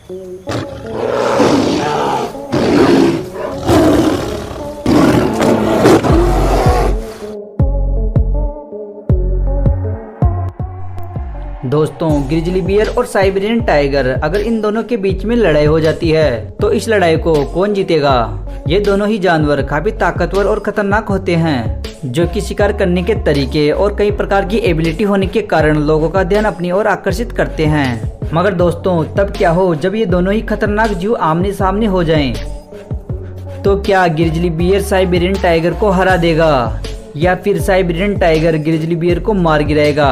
दोस्तों, grizzly bear और Siberian tiger, अगर इन दोनों के बीच में लड़ाई हो जाती है तो इस लड़ाई को कौन जीतेगा? ये दोनों ही जानवर काफी ताकतवर और खतरनाक होते हैं, जो कि शिकार करने के तरीके और कई प्रकार की एबिलिटी होने के कारण लोगों का ध्यान अपनी ओर आकर्षित करते हैं। मगर दोस्तों, तब क्या हो जब ये दोनों ही खतरनाक जीव आमने सामने हो जाएं? तो क्या ग्रिजली बियर साइबेरियन टाइगर को हरा देगा या फिर साइबेरियन टाइगर ग्रिजली बियर को मार गिराएगा?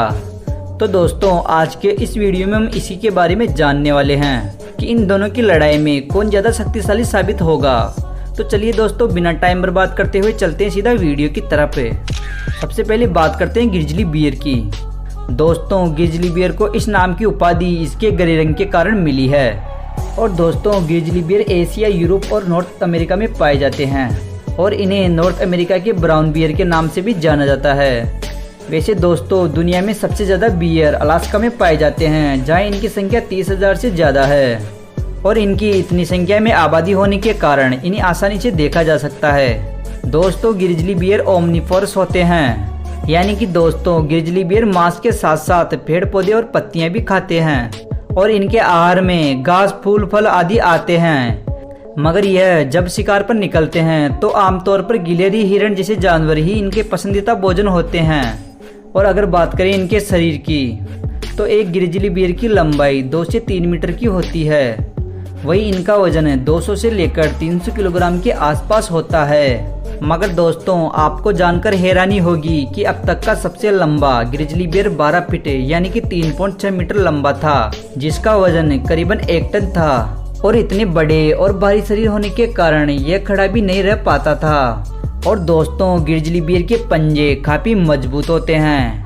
तो दोस्तों, आज के इस वीडियो में हम इसी के बारे में जानने वाले हैं कि इन दोनों की लड़ाई में कौन ज्यादा शक्तिशाली साबित होगा। तो चलिए दोस्तों, बिना टाइम बर्बाद करते हुए चलते हैं सीधा वीडियो की तरफ। सबसे पहले बात करते हैं ग्रिजली बियर की। दोस्तों, ग्रिजली बियर को इस नाम की उपाधि इसके गहरे रंग के कारण मिली है। और दोस्तों, ग्रिजली बियर एशिया, यूरोप और नॉर्थ अमेरिका में पाए जाते हैं और इन्हें नॉर्थ अमेरिका के ब्राउन बियर के नाम से भी जाना जाता है। वैसे दोस्तों, दुनिया में सबसे ज्यादा बियर अलास्का में पाए जाते हैं, जहां इनकी संख्या 30,000 से ज्यादा है। और इनकी इतनी संख्या में आबादी होने के कारण इन्हें आसानी से देखा जा सकता है। दोस्तों, ग्रिजली बियर ओमनिफोरस होते हैं, यानी कि दोस्तों ग्रिजली बियर मांस के साथ साथ पेड़ पौधे और पत्तियां भी खाते हैं और इनके आहार में घास, फूल, फल आदि आते हैं। मगर यह जब शिकार पर निकलते हैं तो आमतौर पर गिलहरी, हिरण जैसे जानवर ही इनके पसंदीदा भोजन होते हैं। और अगर बात करें इनके शरीर की, तो एक ग्रिजली बियर की लंबाई 2 से 3 मीटर की होती है। वही इनका वजन 200 से लेकर 300 किलोग्राम के आसपास होता है। मगर दोस्तों, आपको जानकर हैरानी होगी कि अब तक का सबसे लंबा ग्रिजली बियर 12 फीट यानी कि 3.6 मीटर लंबा था, जिसका वजन करीबन 1 टन था। और इतने बड़े और भारी शरीर होने के कारण यह खड़ा भी नहीं रह पाता था। और दोस्तों, ग्रिजली बियर के पंजे काफी मजबूत होते हैं,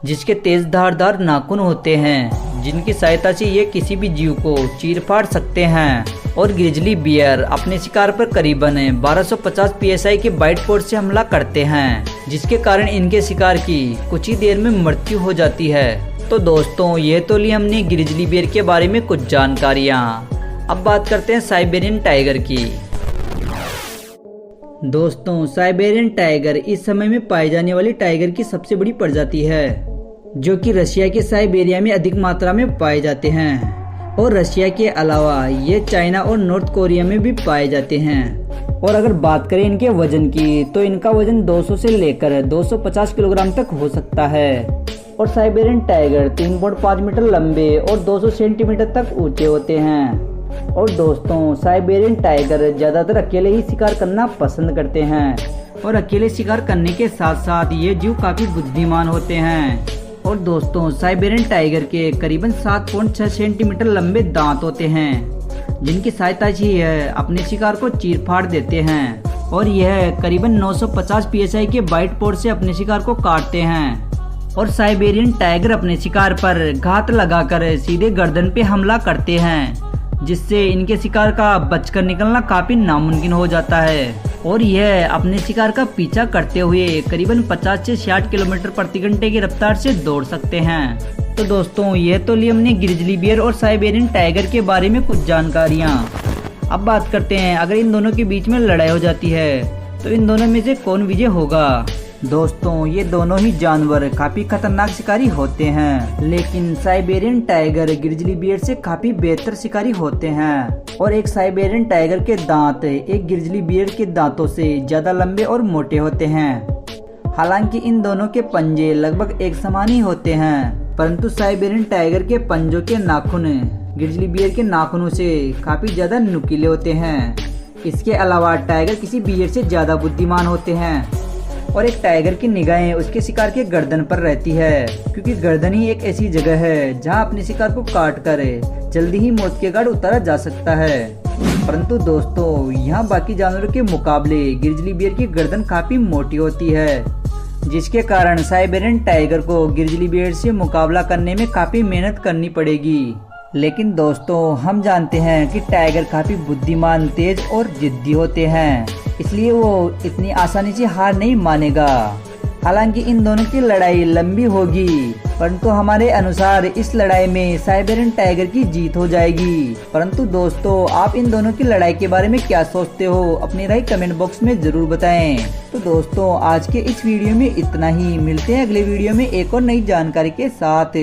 जिसके तेज धारदार नाखून होते हैं, जिनकी सहायता से ये किसी भी जीव को चीर फाड़ सकते हैं। और ग्रिजली बियर अपने शिकार पर करीबन 1250 psi के बाइट फोर्स से हमला करते हैं, जिसके कारण इनके शिकार की कुछ ही देर में मृत्यु हो जाती है। तो दोस्तों, ये तो ली हमने ग्रिजली बियर के बारे में कुछ जानकारियाँ। अब बात करते हैं साइबेरियन टाइगर की। दोस्तों, साइबेरियन टाइगर इस समय में पाई जाने वाली टाइगर की सबसे बड़ी प्रजाति है, जो कि रशिया के साइबेरिया में अधिक मात्रा में पाए जाते हैं। और रशिया के अलावा ये चाइना और नॉर्थ कोरिया में भी पाए जाते हैं। और अगर बात करें इनके वजन की, तो इनका वजन 200 से लेकर 250 किलोग्राम तक हो सकता है। और साइबेरियन टाइगर 3.5 मीटर लंबे और 200 सेंटीमीटर तक ऊंचे होते हैं। और दोस्तों, साइबेरियन टाइगर ज्यादातर अकेले ही शिकार करना पसंद करते हैं। और अकेले शिकार करने के साथ साथ ये जीव काफी बुद्धिमान होते हैं। और दोस्तों, साइबेरियन टाइगर के करीबन 7.6 सेंटीमीटर लंबे दांत होते हैं, जिनकी सहायता से यह अपने शिकार को चीर फाड़ देते हैं। और यह करीबन 950 psi के बाइट फोर्स से अपने शिकार को काटते हैं। और साइबेरियन टाइगर अपने शिकार पर घात लगाकर सीधे गर्दन पे हमला करते हैं, जिससे इनके शिकार का बचकर निकलना काफी नामुमकिन हो जाता है। और यह अपने शिकार का पीछा करते हुए करीबन 50 से 60 किलोमीटर प्रति घंटे की रफ्तार से दौड़ सकते हैं। तो दोस्तों, ये तो लिए हमने ग्रिजली बियर और साइबेरियन टाइगर के बारे में कुछ जानकारियाँ। अब बात करते हैं, अगर इन दोनों के बीच में लड़ाई हो जाती है तो इन दोनों में से कौन विजय होगा? दोस्तों, ये दोनों ही जानवर काफी खतरनाक शिकारी होते हैं, लेकिन साइबेरियन टाइगर ग्रिजली बियर से काफी बेहतर शिकारी होते हैं। और एक साइबेरियन टाइगर के दांत एक ग्रिजली बियर के दांतों से ज्यादा लंबे और मोटे होते हैं। हालांकि इन दोनों के पंजे लगभग एक समान ही होते हैं, परंतु साइबेरियन टाइगर के पंजों के नाखून ग्रिजली बियर के नाखूनों से काफी ज्यादा नुकीले होते हैं। इसके अलावा टाइगर किसी बियर से ज्यादा बुद्धिमान होते हैं। और एक टाइगर की निगाहें उसके शिकार के गर्दन पर रहती है, क्योंकि गर्दन ही एक ऐसी जगह है जहां अपने शिकार को काट कर जल्दी ही मौत के घाट उतारा जा सकता है। परंतु दोस्तों, यहाँ बाकी जानवरों के मुकाबले ग्रिजली बियर की गर्दन काफी मोटी होती है, जिसके कारण साइबेरियन टाइगर को ग्रिजली बियर से मुकाबला करने में काफी मेहनत करनी पड़ेगी। लेकिन दोस्तों, हम जानते हैं कि टाइगर काफी बुद्धिमान, तेज और जिद्दी होते हैं, इसलिए वो इतनी आसानी से हार नहीं मानेगा। हालांकि इन दोनों की लड़ाई लंबी होगी परंतु हमारे अनुसार इस लड़ाई में साइबेरियन टाइगर की जीत हो जाएगी। परंतु दोस्तों, आप इन दोनों की लड़ाई के बारे में क्या सोचते हो, अपनी राय कमेंट बॉक्स में जरूर बताएं। तो दोस्तों, आज के इस वीडियो में इतना ही। मिलते हैं अगले वीडियो में एक और नई जानकारी के साथ।